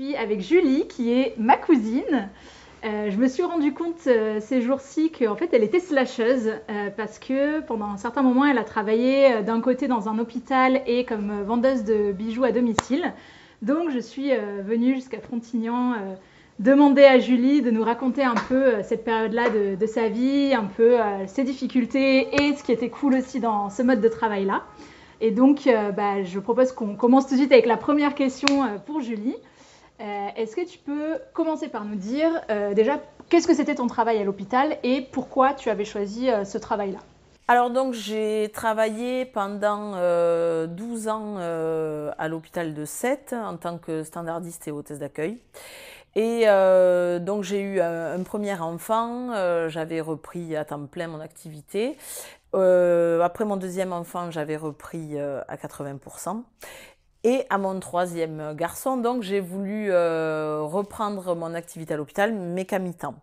suis avec Julie, qui est ma cousine. Je me suis rendu compte ces jours-ci qu'en fait, elle était slasheuse parce que pendant un certain moment, elle a travaillé d'un côté dans un hôpital et comme vendeuse de bijoux à domicile. Donc, je suis venue jusqu'à Frontignan demander à Julie de nous raconter un peu cette période-là de sa vie, un peu ses difficultés et ce qui était cool aussi dans ce mode de travail-là. Et donc, je propose qu'on commence tout de suite avec la première question pour Julie. Est-ce que tu peux commencer par nous dire déjà qu'est-ce que c'était ton travail à l'hôpital et pourquoi tu avais choisi ce travail-là? Alors donc j'ai travaillé pendant 12 ans à l'hôpital de Sète en tant que standardiste et hôtesse d'accueil. Et donc j'ai eu un premier enfant, j'avais repris à temps plein mon activité. Après mon deuxième enfant, j'avais repris à 80%. Et à mon troisième garçon, donc j'ai voulu reprendre mon activité à l'hôpital, mais qu'à mi-temps.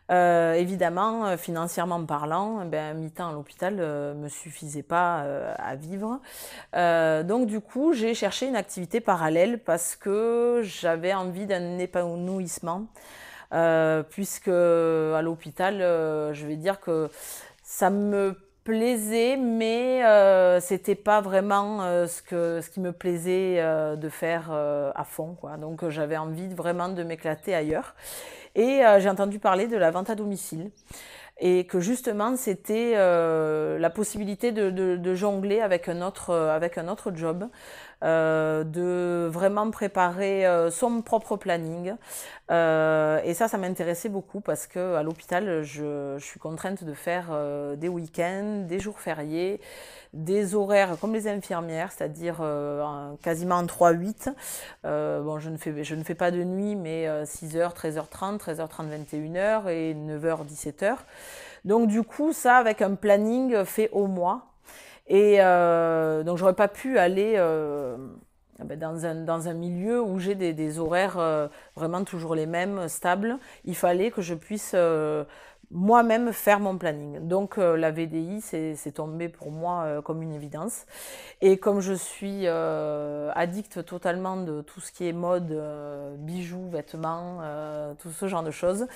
Évidemment, financièrement parlant, mi-temps à l'hôpital me suffisait pas à vivre. Donc du coup, j'ai cherché une activité parallèle parce que j'avais envie d'un épanouissement. Puisque à l'hôpital, je vais dire que ça me plaisait, mais c'était pas vraiment ce qui me plaisait de faire à fond, quoi. Donc j'avais envie vraiment de m'éclater ailleurs. Et j'ai entendu parler de la vente à domicile et que justement c'était la possibilité de jongler avec un autre job, de vraiment préparer son propre planning. Et ça m'intéressait beaucoup parce que à l'hôpital, je suis contrainte de faire des week-ends, des jours fériés, des horaires comme les infirmières, c'est-à-dire quasiment en 3-8. Bon, je ne fais pas de nuit, mais 6h, 13h30, 13h30, 21h et 9h, 17h. Donc du coup, ça avec un planning fait au mois. Et donc j'aurais pas pu aller dans un milieu où j'ai des horaires vraiment toujours les mêmes, stables. Il fallait que je puisse moi-même faire mon planning. Donc la VDI, c'est tombé pour moi comme une évidence. Et comme je suis addict totalement de tout ce qui est mode, bijoux, vêtements, tout ce genre de choses,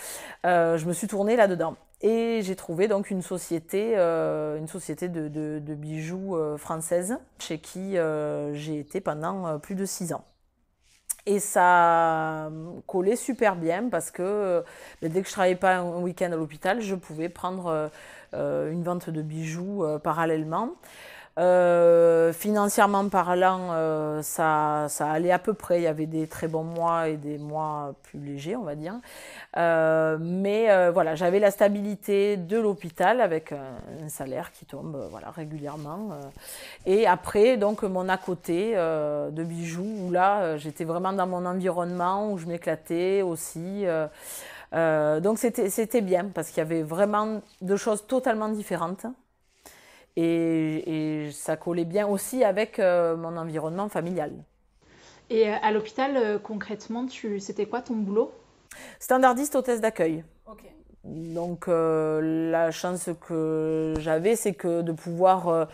je me suis tournée là-dedans. Et j'ai trouvé donc une société de bijoux française chez qui j'ai été pendant plus de 6 ans. Et ça collait super bien parce que dès que je travaillais pas un week-end à l'hôpital, je pouvais prendre une vente de bijoux parallèlement. Financièrement parlant, ça allait à peu près. Il y avait des très bons mois et des mois plus légers, on va dire. Mais voilà, j'avais la stabilité de l'hôpital avec un salaire qui tombe voilà, régulièrement. Et après, donc, mon à côté de bijoux, où là, j'étais vraiment dans mon environnement, où je m'éclatais aussi. Donc, c'était bien parce qu'il y avait vraiment deux choses totalement différentes. Et ça collait bien aussi avec mon environnement familial. Et à l'hôpital, concrètement, c'était quoi ton boulot? Standardiste hôtesse d'accueil. Ok. Donc la chance que j'avais, c'est que de pouvoir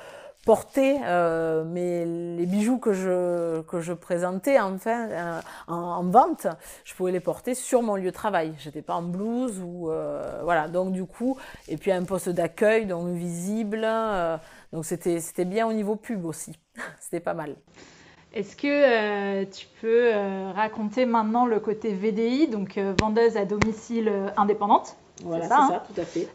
porter les bijoux que je présentais enfin en vente, je pouvais les porter sur mon lieu de travail. J'étais pas en blouse ou voilà. Donc du coup, et puis un poste d'accueil donc visible. Donc c'était bien au niveau pub aussi. C'était pas mal. Est-ce que tu peux raconter maintenant le côté VDI, donc vendeuse à domicile indépendante? Voilà, C'est ça, c'est hein? ça, tout à fait.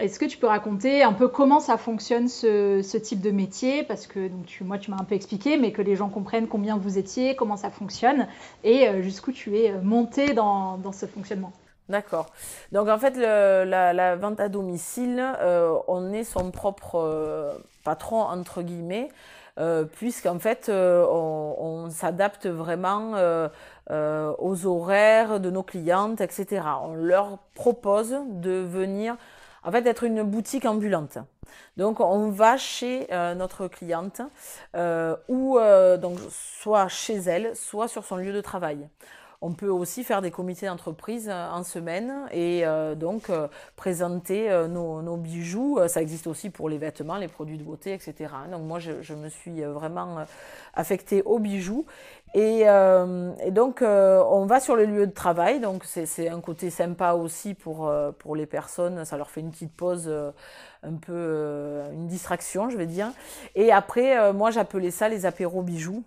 Est-ce que tu peux raconter un peu comment ça fonctionne ce type de métier? Parce que donc, moi, tu m'as un peu expliqué, mais que les gens comprennent combien vous étiez, comment ça fonctionne et jusqu'où tu es monté dans ce fonctionnement. D'accord. Donc en fait, la vente à domicile, on est son propre patron, entre guillemets, puisqu'en fait, on s'adapte vraiment aux horaires de nos clientes, etc. On leur propose de venir, en fait, d'être une boutique ambulante. Donc on va chez notre cliente, ou donc soit chez elle, soit sur son lieu de travail. on peut aussi faire des comités d'entreprise en semaine et donc présenter nos bijoux. Ça existe aussi pour les vêtements, les produits de beauté, etc. Donc moi, je me suis vraiment affectée aux bijoux. Et donc, on va sur le lieu de travail. Donc, c'est un côté sympa aussi pour les personnes. Ça leur fait une petite pause, un peu une distraction, je vais dire. Et après, moi, j'appelais ça les apéros bijoux.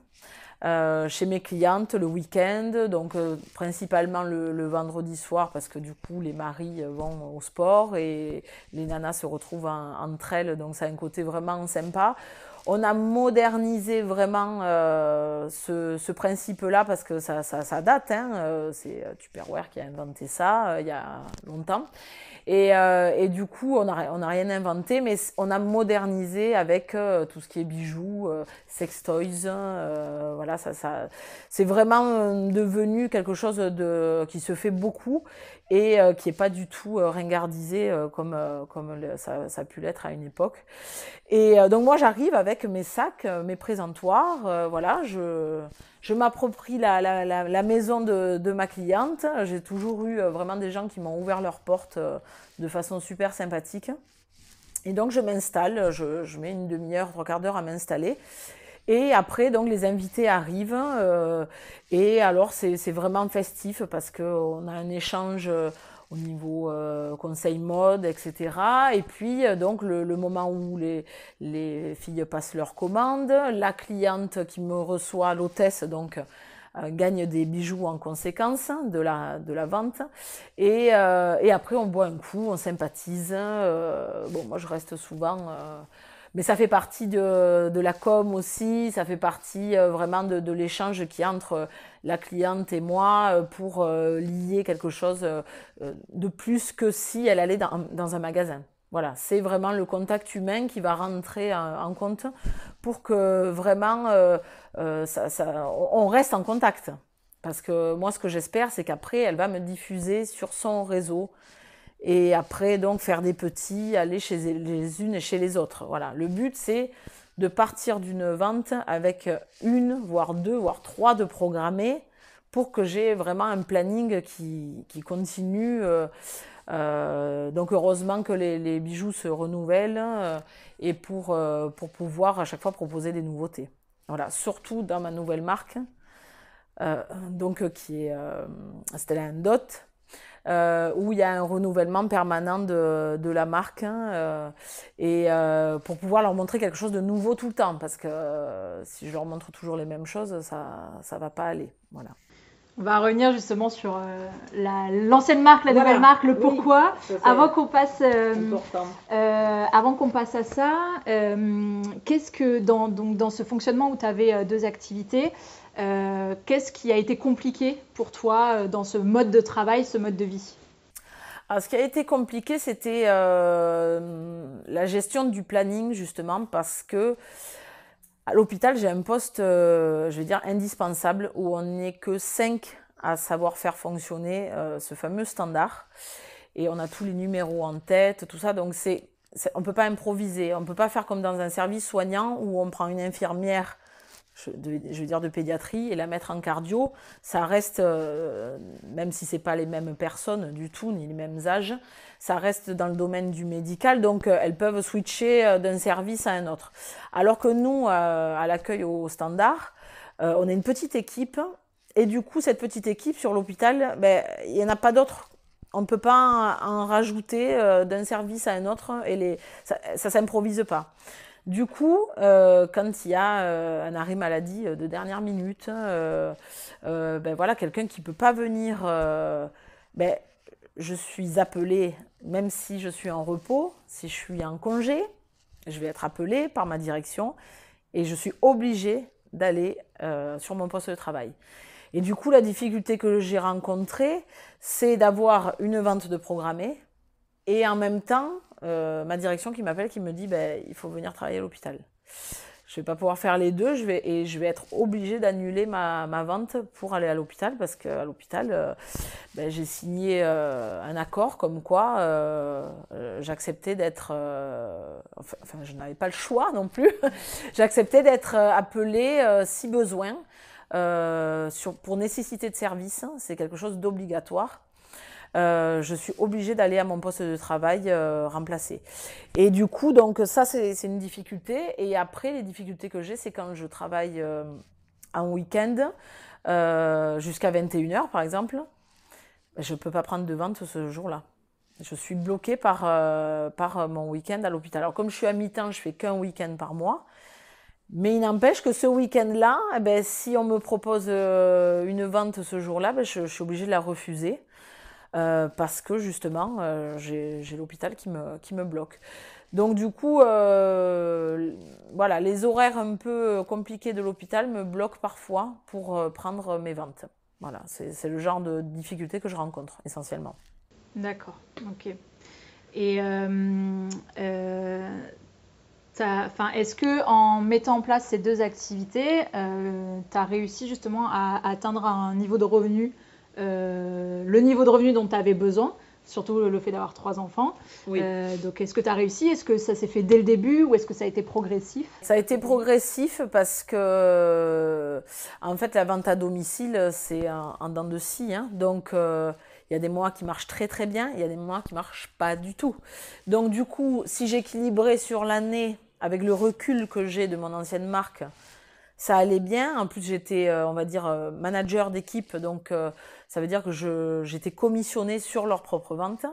Chez mes clientes le week-end, donc principalement le vendredi soir parce que du coup les maris vont au sport et les nanas se retrouvent entre elles, donc ça a un côté vraiment sympa. On a modernisé vraiment ce principe-là parce que ça date, hein, c'est Tupperware qui a inventé ça il y a longtemps. Et du coup, on n'a rien inventé, mais on a modernisé avec tout ce qui est bijoux, sex toys. Voilà, c'est vraiment devenu quelque chose qui se fait beaucoup et qui n'est pas du tout ringardisé comme ça a pu l'être à une époque. Et donc moi, j'arrive avec mes sacs, mes présentoirs. Voilà, je m'approprie la maison de ma cliente. J'ai toujours eu vraiment des gens qui m'ont ouvert leurs portes de façon super sympathique. Et donc, je m'installe, je mets une demi-heure, trois quarts d'heure à m'installer. Et après, donc, les invités arrivent. Et alors, c'est vraiment festif parce qu'on a un échange au niveau conseil mode, etc. Et puis, donc, le moment où les filles passent leurs commandes, la cliente qui me reçoit, l'hôtesse, donc, gagne des bijoux en conséquence de la vente. Et après, on boit un coup, on sympathise. Bon, moi, je reste souvent... mais ça fait partie de la com aussi, ça fait partie vraiment de l'échange qu'il y a entre la cliente et moi pour lier quelque chose de plus que si elle allait dans un magasin. Voilà, c'est vraiment le contact humain qui va rentrer en compte pour que vraiment on reste en contact. Parce que moi, ce que j'espère, c'est qu'après, elle va me diffuser sur son réseau. Et après, donc, faire des petits, aller chez les unes et chez les autres. Voilà. Le but, c'est de partir d'une vente avec une, voire deux, voire trois de programmés pour que j'ai vraiment un planning qui continue. Donc, heureusement que les bijoux se renouvellent et pour pouvoir à chaque fois proposer des nouveautés. Voilà. Surtout dans ma nouvelle marque, donc, qui est Stella & Dot. Où il y a un renouvellement permanent de la marque et pour pouvoir leur montrer quelque chose de nouveau tout le temps parce que si je leur montre toujours les mêmes choses, ça va pas aller. Voilà. On va revenir justement sur l'ancienne marque, la nouvelle marque, le pourquoi. Avant qu'on passe à ça, qu'est-ce que dans ce fonctionnement où tu avais deux activités, qu'est-ce qui a été compliqué pour toi dans ce mode de travail, ce mode de vie? Alors, ce qui a été compliqué, c'était la gestion du planning, justement, parce que à l'hôpital, j'ai un poste, je vais dire, indispensable, où on n'est que 5 à savoir faire fonctionner ce fameux standard. Et on a tous les numéros en tête, tout ça, donc on ne peut pas improviser. On ne peut pas faire comme dans un service soignant où on prend une infirmière, je veux dire de pédiatrie, et la mettre en cardio. Ça reste, même si ce n'est pas les mêmes personnes du tout, ni les mêmes âges, ça reste dans le domaine du médical, donc elles peuvent switcher d'un service à un autre. Alors que nous, à l'accueil au standard, on est une petite équipe, et du coup, cette petite équipe sur l'hôpital, il n'y en a pas d'autres. On ne peut pas en rajouter d'un service à un autre, et ça ne s'improvise pas. Du coup, quand il y a un arrêt maladie de dernière minute, voilà, quelqu'un qui ne peut pas venir, je suis appelée, même si je suis en repos, si je suis en congé, je vais être appelée par ma direction et je suis obligée d'aller sur mon poste de travail. Et du coup, la difficulté que j'ai rencontrée, c'est d'avoir une vente de programmée et en même temps, ma direction qui m'appelle, qui me dit il faut venir travailler à l'hôpital. Je ne vais pas pouvoir faire les deux, je vais être obligée d'annuler ma vente pour aller à l'hôpital parce qu'à l'hôpital, j'ai signé un accord comme quoi j'acceptais d'être... enfin, je n'avais pas le choix non plus. J'acceptais d'être appelée si besoin pour nécessité de service, c'est quelque chose d'obligatoire. Je suis obligée d'aller à mon poste de travail remplacer. Et du coup, donc ça, c'est une difficulté. Et après, les difficultés que j'ai, c'est quand je travaille en week-end, jusqu'à 21h par exemple, je ne peux pas prendre de vente ce jour-là. Je suis bloquée par mon week-end à l'hôpital. Alors comme je suis à mi-temps, je fais qu'un week-end par mois. Mais il n'empêche que ce week-end-là, eh ben, si on me propose une vente ce jour-là, ben, je suis obligée de la refuser. Parce que justement, j'ai l'hôpital qui me bloque. Donc du coup, voilà, les horaires un peu compliqués de l'hôpital me bloquent parfois pour prendre mes ventes. Voilà, c'est le genre de difficulté que je rencontre essentiellement. D'accord, ok. Et est-ce que en mettant en place ces deux activités, tu as réussi justement à atteindre un niveau de revenu, le niveau de revenu dont tu avais besoin, surtout le fait d'avoir 3 enfants. Oui. Donc est-ce que tu as réussi? Est-ce que ça s'est fait dès le début ou est-ce que ça a été progressif? Ça a été progressif parce que, en fait, la vente à domicile, c'est en dents de scie, hein. Donc, il y a des mois qui marchent très très bien, il y a des mois qui marchent pas du tout. Donc, du coup, si j'équilibrais sur l'année avec le recul que j'ai de mon ancienne marque, ça allait bien. En plus, j'étais, on va dire, manager d'équipe, donc ça veut dire que j'étais commissionnée sur leurs propres ventes.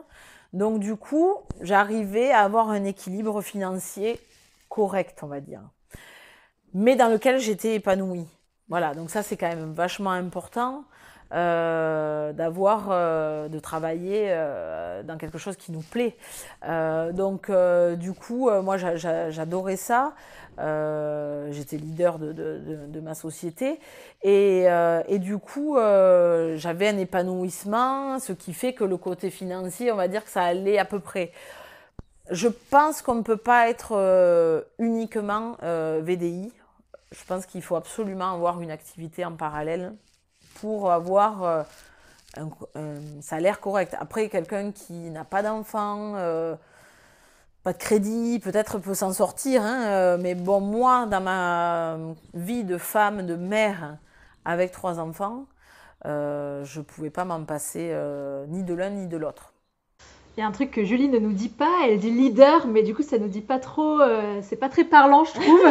Donc, du coup, j'arrivais à avoir un équilibre financier correct, on va dire, mais dans lequel j'étais épanouie. Voilà, donc ça c'est quand même vachement important de travailler dans quelque chose qui nous plaît. Donc du coup, moi j'adorais ça. J'étais leader de ma société et du coup j'avais un épanouissement, ce qui fait que le côté financier, on va dire que ça allait à peu près. Je pense qu'on ne peut pas être uniquement VDI. Je pense qu'il faut absolument avoir une activité en parallèle pour avoir un salaire correct. Après, quelqu'un qui n'a pas d'enfant, pas de crédit, peut-être peut s'en sortir, hein, mais bon, moi, dans ma vie de femme, de mère, avec 3 enfants, je ne pouvais pas m'en passer ni de l'un ni de l'autre. Il y a un truc que Julie ne nous dit pas, elle dit leader, mais du coup ça nous dit pas trop, c'est pas très parlant je trouve.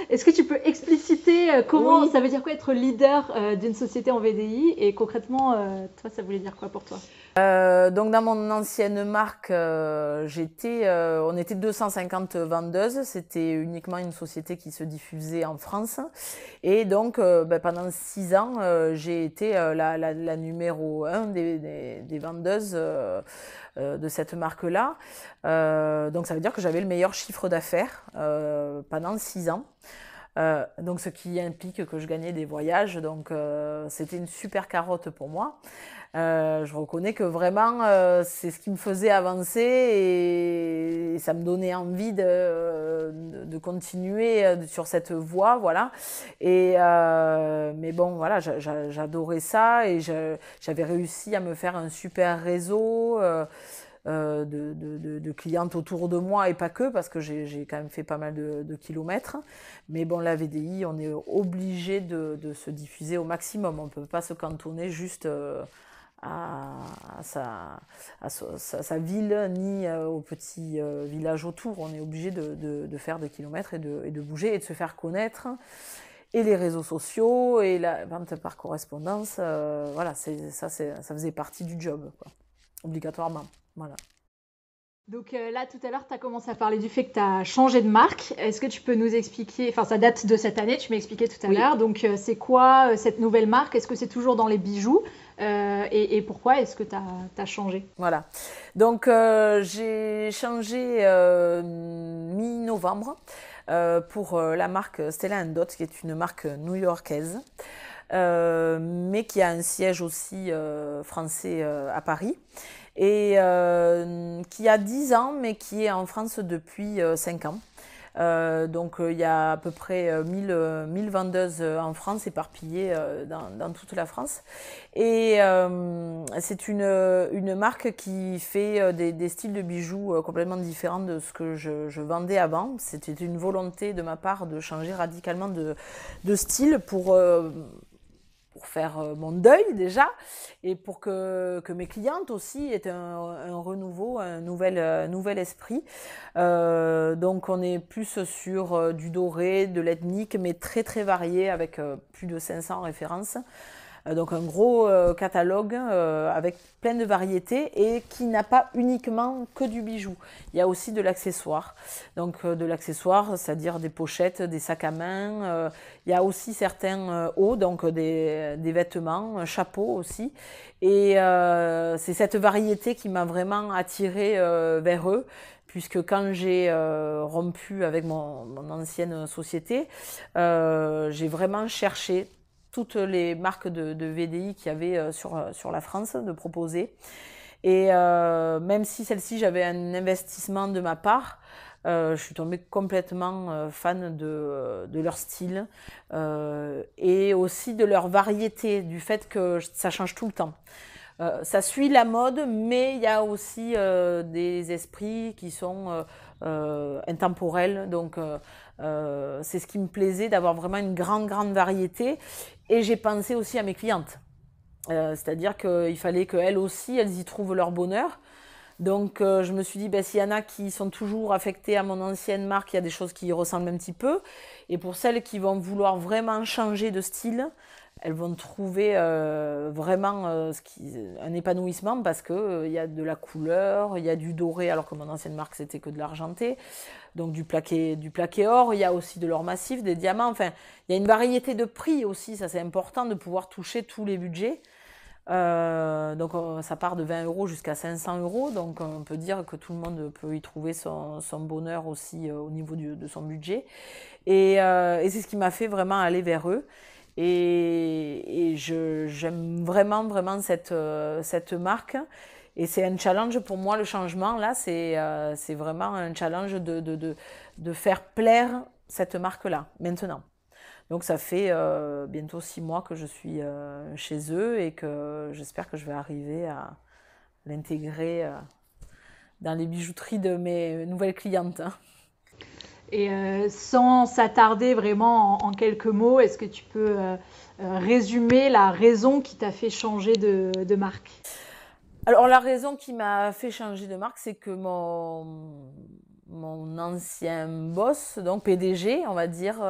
Est-ce que tu peux expliciter comment ça veut dire quoi être leader d'une société en VDI et concrètement, toi ça voulait dire quoi pour toi? Donc dans mon ancienne marque, on était 250 vendeuses, c'était uniquement une société qui se diffusait en France. Et donc pendant 6 ans, j'ai été la numéro 1 des vendeuses de cette marque-là. Donc ça veut dire que j'avais le meilleur chiffre d'affaires pendant 6 ans. Donc ce qui implique que je gagnais des voyages, donc c'était une super carotte pour moi. Je reconnais que vraiment c'est ce qui me faisait avancer et ça me donnait envie de continuer sur cette voie, voilà. Mais bon, voilà, j'adorais ça et j'avais réussi à me faire un super réseau de clientes autour de moi et pas que, parce que j'ai quand même fait pas mal de kilomètres. Mais bon, la VDI, on est obligé de se diffuser au maximum. On ne peut pas se cantonner juste à sa ville ni aux petits villages autour. On est obligé de faire des kilomètres et de bouger et de se faire connaître. Et les réseaux sociaux et la vente par correspondance, voilà, ça faisait partie du job, quoi, obligatoirement. Voilà. Donc là, tout à l'heure, tu as commencé à parler du fait que tu as changé de marque. Est-ce que tu peux nous expliquer, enfin ça date de cette année, tu m'as expliqué tout à l'heure, donc c'est quoi cette nouvelle marque? Est-ce que c'est toujours dans les bijoux et pourquoi est-ce que tu as changé? Voilà, donc j'ai changé mi-novembre pour la marque Stella & Dot, qui est une marque new-yorkaise, mais qui a un siège aussi français à Paris. Et qui a 10 ans, mais qui est en France depuis 5 ans. Donc il y a à peu près 1000 vendeuses en France, éparpillées dans toute la France. Et c'est une marque qui fait des styles de bijoux complètement différents de ce que je vendais avant. C'était une volonté de ma part de changer radicalement de style pour pour faire mon deuil déjà, et pour que mes clientes aussi aient un renouveau, un nouvel esprit. Donc on est plus sur du doré, de l'ethnique, mais très très varié, avec plus de 500 références. Donc un gros catalogue avec plein de variétés, et qui n'a pas uniquement que du bijou. Il y a aussi de l'accessoire. Donc de l'accessoire, c'est-à-dire des pochettes, des sacs à main. Il y a aussi certains hauts, donc des vêtements, chapeaux aussi. Et c'est cette variété qui m'a vraiment attirée vers eux, puisque quand j'ai rompu avec mon ancienne société, j'ai vraiment cherché toutes les marques de VDI qu'il y avait sur la France de proposer. Et même si celle-ci, j'avais un investissement de ma part, je suis tombée complètement fan de leur style, et aussi de leur variété, du fait que ça change tout le temps. Ça suit la mode, mais il y a aussi des esprits qui sont intemporels. Donc, c'est ce qui me plaisait, d'avoir vraiment une grande variété. Et j'ai pensé aussi à mes clientes. C'est-à-dire qu'il fallait qu'elles aussi, elles y trouvent leur bonheur. Donc, je me suis dit, s'il y en a qui sont toujours affectées à mon ancienne marque, il y a des choses qui y ressemblent un petit peu. Et pour celles qui vont vouloir vraiment changer de style, elles vont trouver vraiment un épanouissement, parce qu'il y a de la couleur, il y a du doré, alors que mon ancienne marque, c'était que de l'argenté. Donc du plaqué or, il y a aussi de l'or massif, des diamants. Enfin, il y a une variété de prix aussi, ça c'est important de pouvoir toucher tous les budgets. Donc ça part de 20 € jusqu'à 500 €, donc on peut dire que tout le monde peut y trouver son bonheur aussi au niveau de son budget. Et c'est ce qui m'a fait vraiment aller vers eux. Et j'aime vraiment cette marque. Et c'est un challenge pour moi, le changement. Là, c'est vraiment un challenge de faire plaire cette marque-là, maintenant. Donc ça fait bientôt 6 mois que je suis chez eux, et que j'espère que je vais arriver à l'intégrer dans les bijouteries de mes nouvelles clientes. Et sans s'attarder vraiment en quelques mots, est-ce que tu peux résumer la raison qui t'a fait changer de marque? Alors la raison qui m'a fait changer de marque, c'est que mon ancien boss, donc PDG, on va dire,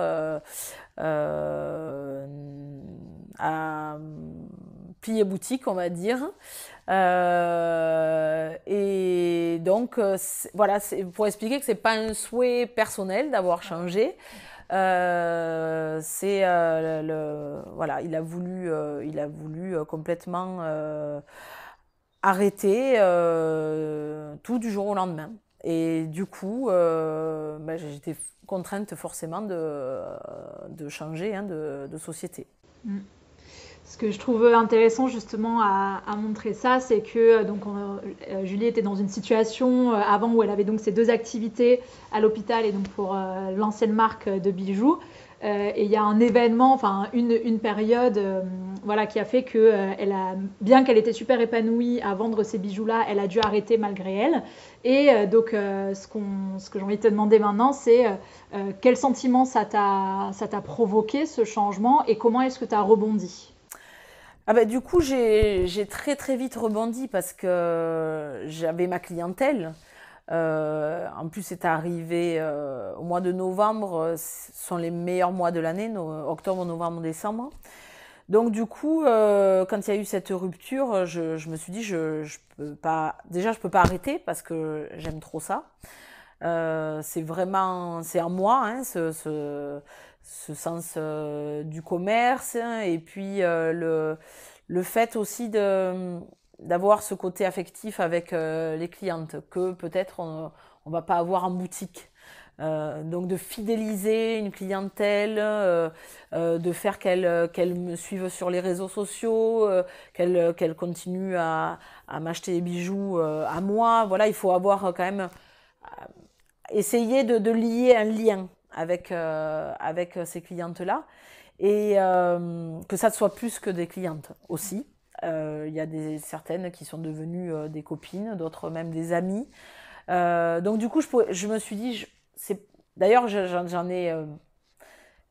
a plié boutique, on va dire. Et donc, voilà, c'est pour expliquer que c'est pas un souhait personnel d'avoir changé. C'est voilà, il a voulu complètement arrêter tout du jour au lendemain. Et du coup, j'étais contrainte forcément de changer de société. Mm. Ce que je trouve intéressant justement à montrer ça, c'est que Julie était dans une situation avant où elle avait donc ses 2 activités à l'hôpital, et donc pour l'ancienne marque de bijoux. Et il y a un événement, enfin une période voilà, qui a fait que bien qu'elle était super épanouie à vendre ces bijoux-là, elle a dû arrêter malgré elle. Et ce que j'ai envie de te demander maintenant, c'est quel sentiment ça t'a provoqué, ce changement, et comment est-ce que tu as rebondi? Du coup, j'ai très vite rebondi, parce que j'avais ma clientèle. En plus, c'est arrivé au mois de novembre, ce sont les meilleurs mois de l'année, octobre, novembre, décembre. Donc du coup, quand il y a eu cette rupture, je me suis dit, je peux pas, déjà je peux pas arrêter, parce que j'aime trop ça. C'est en moi, hein, ce sens du commerce, hein, et puis le fait aussi d'avoir ce côté affectif avec les clientes, que peut-être on va pas avoir en boutique. Donc de fidéliser une clientèle, de faire qu'elle me suive sur les réseaux sociaux, qu'elle continue à m'acheter des bijoux à moi. Voilà, il faut avoir quand même essayer de lier un lien avec ces clientes-là, et que ça ne soit plus que des clientes aussi. Il y a certaines qui sont devenues des copines, d'autres même des amies. Donc du coup, je me suis dit, d'ailleurs j'en ai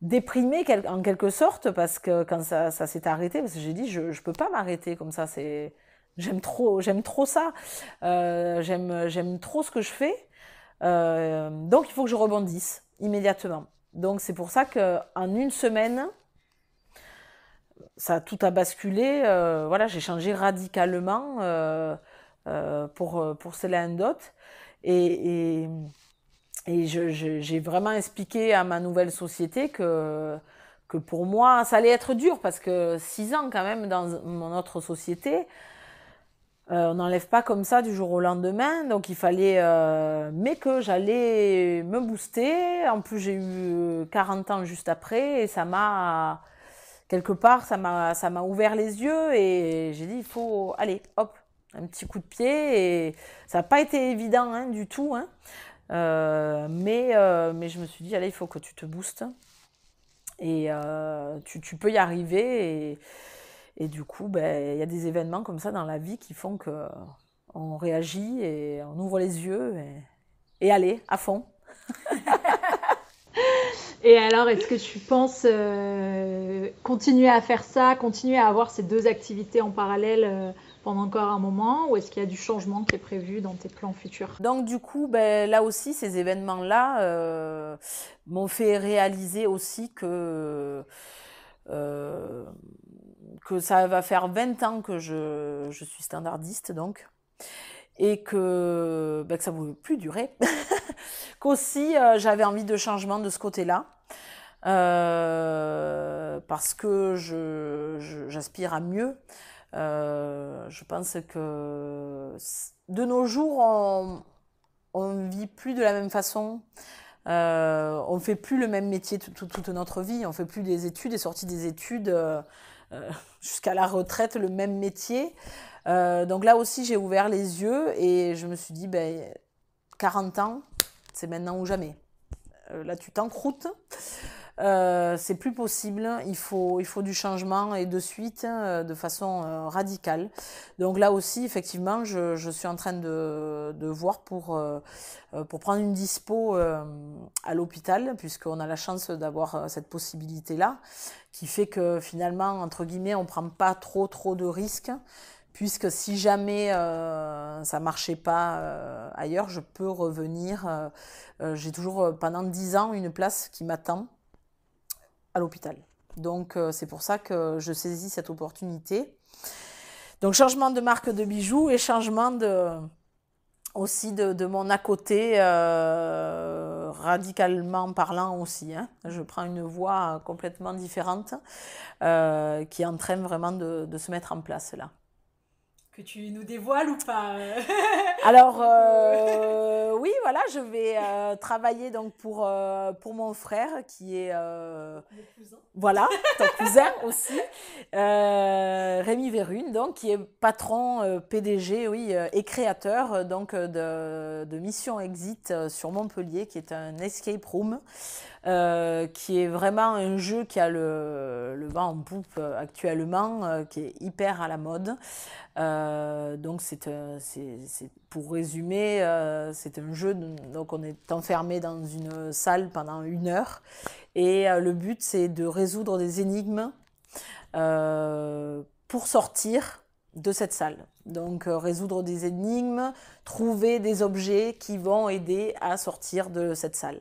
déprimée en quelque sorte parce que quand ça s'est arrêté, parce que j'ai dit je peux pas m'arrêter comme ça, j'aime trop ça, j'aime trop ce que je fais, donc il faut que je rebondisse immédiatement. Donc c'est pour ça qu'en une semaine, tout a basculé. Voilà, j'ai changé radicalement pour Céline Dot. Et j'ai vraiment expliqué à ma nouvelle société que pour moi, ça allait être dur parce que 6 ans quand même dans mon autre société, on n'enlève pas comme ça du jour au lendemain. Donc il fallait, mais que j'allais me booster. En plus, j'ai eu 40 ans juste après et ça m'a, quelque part, ça m'a ouvert les yeux et j'ai dit, il faut, allez, hop, un petit coup de pied. Et ça n'a pas été évident hein, du tout. Hein. Mais je me suis dit, allez, il faut que tu te boostes. Et tu peux y arriver. Et du coup, ben, y a des événements comme ça dans la vie qui font qu'on réagit et on ouvre les yeux et allez, à fond. Et alors, est-ce que tu penses continuer à faire ça, continuer à avoir ces deux activités en parallèle pendant encore un moment, ou est-ce qu'il y a du changement qui est prévu dans tes plans futurs? Donc du coup, ben, là aussi, ces événements-là m'ont fait réaliser aussi que ça va faire 20 ans que je suis standardiste, donc, et que ça ne pouvait plus durer. Qu'aussi, j'avais envie de changement de ce côté-là. Parce que j'aspire à mieux. Je pense que de nos jours, on vit plus de la même façon. On fait plus le même métier toute notre vie. On fait plus des études et sorties des études jusqu'à la retraite, le même métier. Donc là aussi, j'ai ouvert les yeux et je me suis dit, 40 ans, c'est maintenant ou jamais. Là, tu t'encroutes. C'est plus possible, il faut du changement et de suite, de façon radicale. Donc là aussi, effectivement, je suis en train de voir pour prendre une dispo à l'hôpital, puisqu'on a la chance d'avoir cette possibilité-là, qui fait que finalement, entre guillemets, on ne prend pas trop de risques, puisque si jamais ça ne marchait pas ailleurs, je peux revenir. J'ai toujours, pendant 10 ans, une place qui m'attend à l'hôpital. Donc c'est pour ça que je saisis cette opportunité. Donc changement de marque de bijoux et changement aussi de mon à côté, radicalement parlant aussi. Hein. Je prends une voie complètement différente qui est en train vraiment de se mettre en place là. Que tu nous dévoiles ou pas? Alors oui, voilà, je vais travailler donc pour mon frère qui est Mon cousin. voilà, ton cousin aussi, Rémi Verrune, donc qui est patron PDG, oui, et créateur donc de Mission Exit sur Montpellier, qui est un escape room. Qui est vraiment un jeu qui a le vent en poupe actuellement, qui est hyper à la mode. Donc pour résumer, c'est un jeu, donc on est enfermé dans une salle pendant 1 heure et le but c'est de résoudre des énigmes pour sortir de cette salle. Donc résoudre des énigmes, trouver des objets qui vont aider à sortir de cette salle.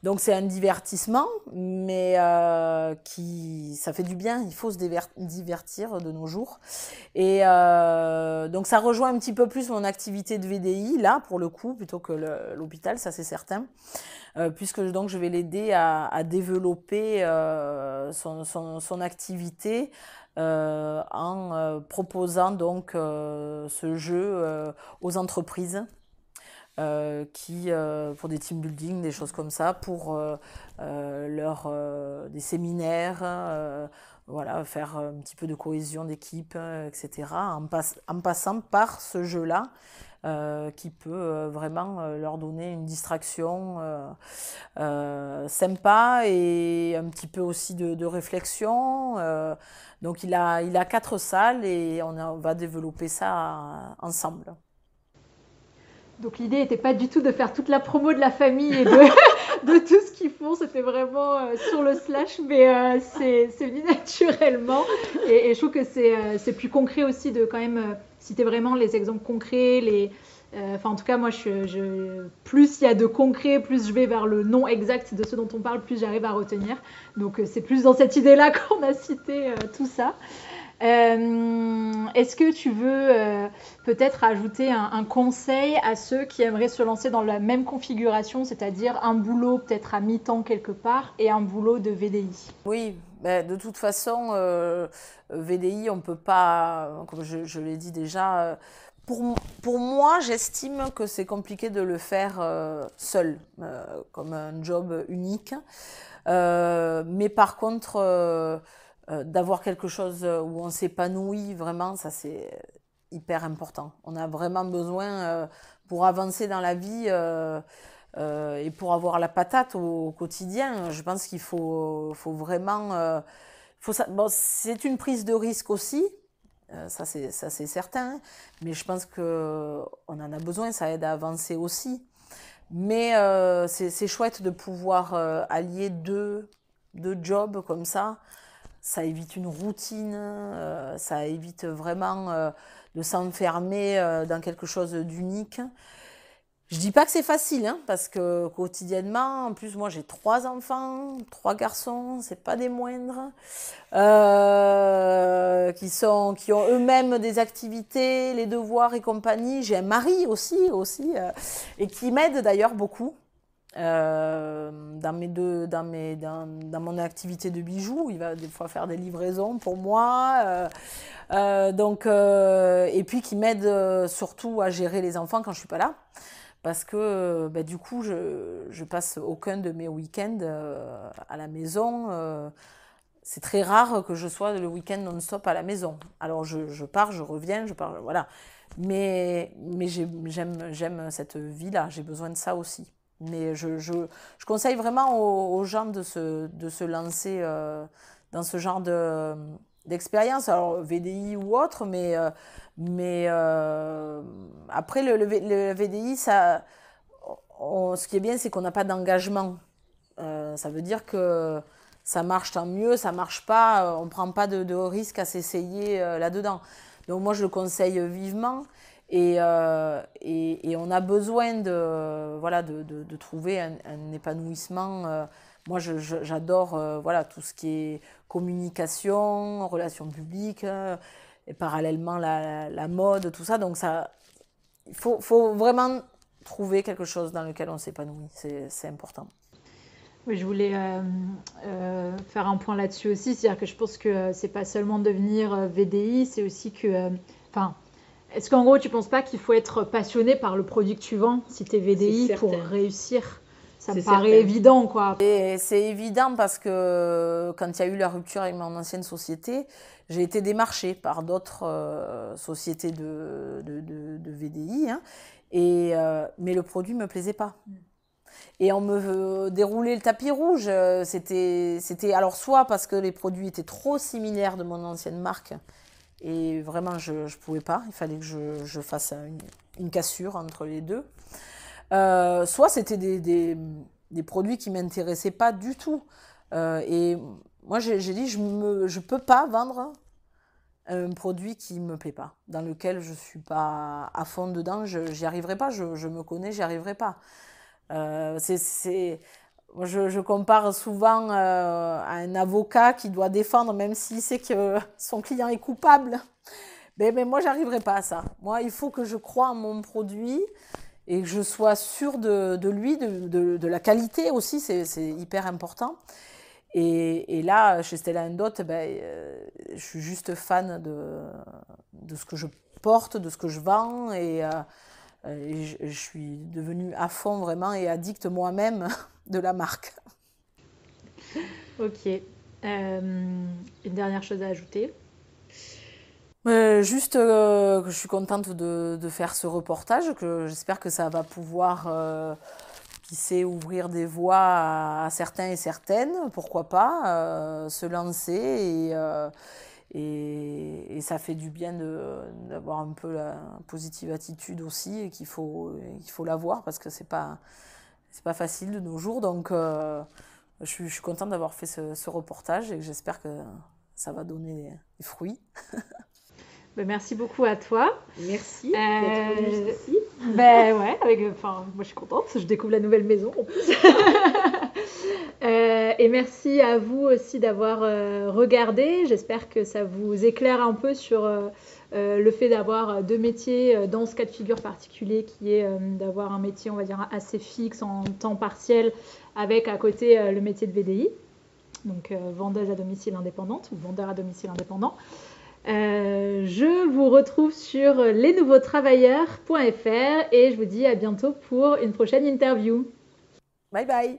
Donc c'est un divertissement, mais ça fait du bien, il faut se divertir de nos jours. Et donc ça rejoint un petit peu plus mon activité de VDI, là pour le coup, plutôt que l'hôpital, ça c'est certain. Puisque donc je vais l'aider à développer son activité en proposant donc ce jeu aux entreprises pour des team building, des choses comme ça, pour des séminaires, voilà, faire un petit peu de cohésion d'équipe, etc. En passant par ce jeu-là. Qui peut vraiment leur donner une distraction sympa et un petit peu aussi de réflexion. Donc il a 4 salles et on va développer ça ensemble. Donc l'idée n'était pas du tout de faire toute la promo de la famille et de tout ce qu'ils font. C'était vraiment sur le slash, mais c'est venu naturellement. Et je trouve que c'est plus concret aussi de quand même citer vraiment les exemples concrets, en tout cas, moi, plus il y a de concret, plus je vais vers le nom exact de ce dont on parle, plus j'arrive à retenir. Donc, c'est plus dans cette idée-là qu'on a cité tout ça. Est-ce que tu veux peut-être ajouter un conseil à ceux qui aimeraient se lancer dans la même configuration, c'est-à-dire un boulot peut-être à mi-temps quelque part et un boulot de VDI? Oui, de toute façon, VDI, on ne peut pas, comme je l'ai dit déjà, pour moi, j'estime que c'est compliqué de le faire seul, comme un job unique. Mais par contre, d'avoir quelque chose où on s'épanouit vraiment, ça c'est hyper important. On a vraiment besoin, pour avancer dans la vie et pour avoir la patate au quotidien, je pense qu'il faut vraiment... bon, c'est une prise de risque aussi, ça c'est certain, mais je pense qu'on en a besoin, ça aide à avancer aussi. Mais c'est chouette de pouvoir allier deux jobs comme ça évite une routine, ça évite vraiment de s'enfermer dans quelque chose d'unique. Je dis pas que c'est facile, hein, parce que quotidiennement, en plus moi j'ai 3 enfants, 3 garçons, c'est pas des moindres, qui ont eux-mêmes des activités, les devoirs et compagnie. J'ai un mari aussi, et qui m'aide d'ailleurs beaucoup. Dans mon activité de bijoux, il va des fois faire des livraisons pour moi, et puis qui m'aide surtout à gérer les enfants quand je suis pas là, parce que du coup je passe aucun de mes week-ends à la maison. C'est très rare que je sois le week-end non-stop à la maison. Alors je pars, je reviens, je pars, voilà. Mais j'aime cette vie-là, j'ai besoin de ça aussi. Mais je conseille vraiment aux gens de se lancer dans ce genre d'expérience, alors VDI ou autre, mais après le VDI, ce qui est bien, c'est qu'on n'a pas d'engagement. Ça veut dire que ça marche, tant mieux, ça marche pas, on prend pas de risque à s'essayer là-dedans. Donc moi, je le conseille vivement. Et on a besoin de trouver un épanouissement. Moi, j'adore voilà, tout ce qui est communication, relations publiques, et parallèlement la mode, tout ça. Donc il faut vraiment trouver quelque chose dans lequel on s'épanouit. C'est important. Oui, je voulais faire un point là-dessus aussi, c'est-à-dire que je pense que c'est pas seulement devenir VDI, c'est aussi que, est-ce qu'en gros tu penses pas qu'il faut être passionné par le produit que tu vends si tu es VDI pour réussir? Ça me paraît évident, quoi. Et c'est évident parce que quand il y a eu la rupture avec mon ancienne société, j'ai été démarchée par d'autres sociétés de VDI, hein, mais le produit ne me plaisait pas. Et on me déroulait le tapis rouge. C'était alors soit parce que les produits étaient trop similaires de mon ancienne marque, et vraiment je ne pouvais pas, il fallait que je fasse une cassure entre les deux. Soit c'était des produits qui ne m'intéressaient pas du tout. Et moi j'ai dit, je ne peux pas vendre un produit qui ne me plaît pas, dans lequel je ne suis pas à fond dedans, j'y arriverai pas, je me connais, j'y arriverai pas. Je compare souvent à un avocat qui doit défendre, même s'il sait que son client est coupable. Mais moi, j'arriverai pas à ça. Moi, il faut que je croie en mon produit et que je sois sûre de lui, de la qualité aussi, c'est hyper important. Et là, chez Stella & Dot, je suis juste fan de ce que je porte, de ce que je vends, et je suis devenue à fond vraiment et addict moi-même de la marque. Ok. Une dernière chose à ajouter? Juste que je suis contente de faire ce reportage, que j'espère que ça va pouvoir, qui sait, ouvrir des voies à certains et certaines, pourquoi pas, se lancer, et ça fait du bien d'avoir un peu la positive attitude aussi, et qu'il faut l'avoir, parce que c'est pas c'est pas facile de nos jours. Donc, je suis contente d'avoir fait ce reportage et que j'espère que ça va donner des fruits. Merci beaucoup à toi. Merci d'être venue jusqu'ici. Ouais, moi je suis contente, je découvre la nouvelle maison en plus. Et merci à vous aussi d'avoir regardé. J'espère que ça vous éclaire un peu sur le fait d'avoir deux métiers dans ce cas de figure particulier qui est d'avoir un métier, on va dire, assez fixe en temps partiel avec à côté le métier de VDI, donc vendeuse à domicile indépendante ou vendeur à domicile indépendant. Je vous retrouve sur lesnouveautravailleurs.fr et je vous dis à bientôt pour une prochaine interview. Bye bye.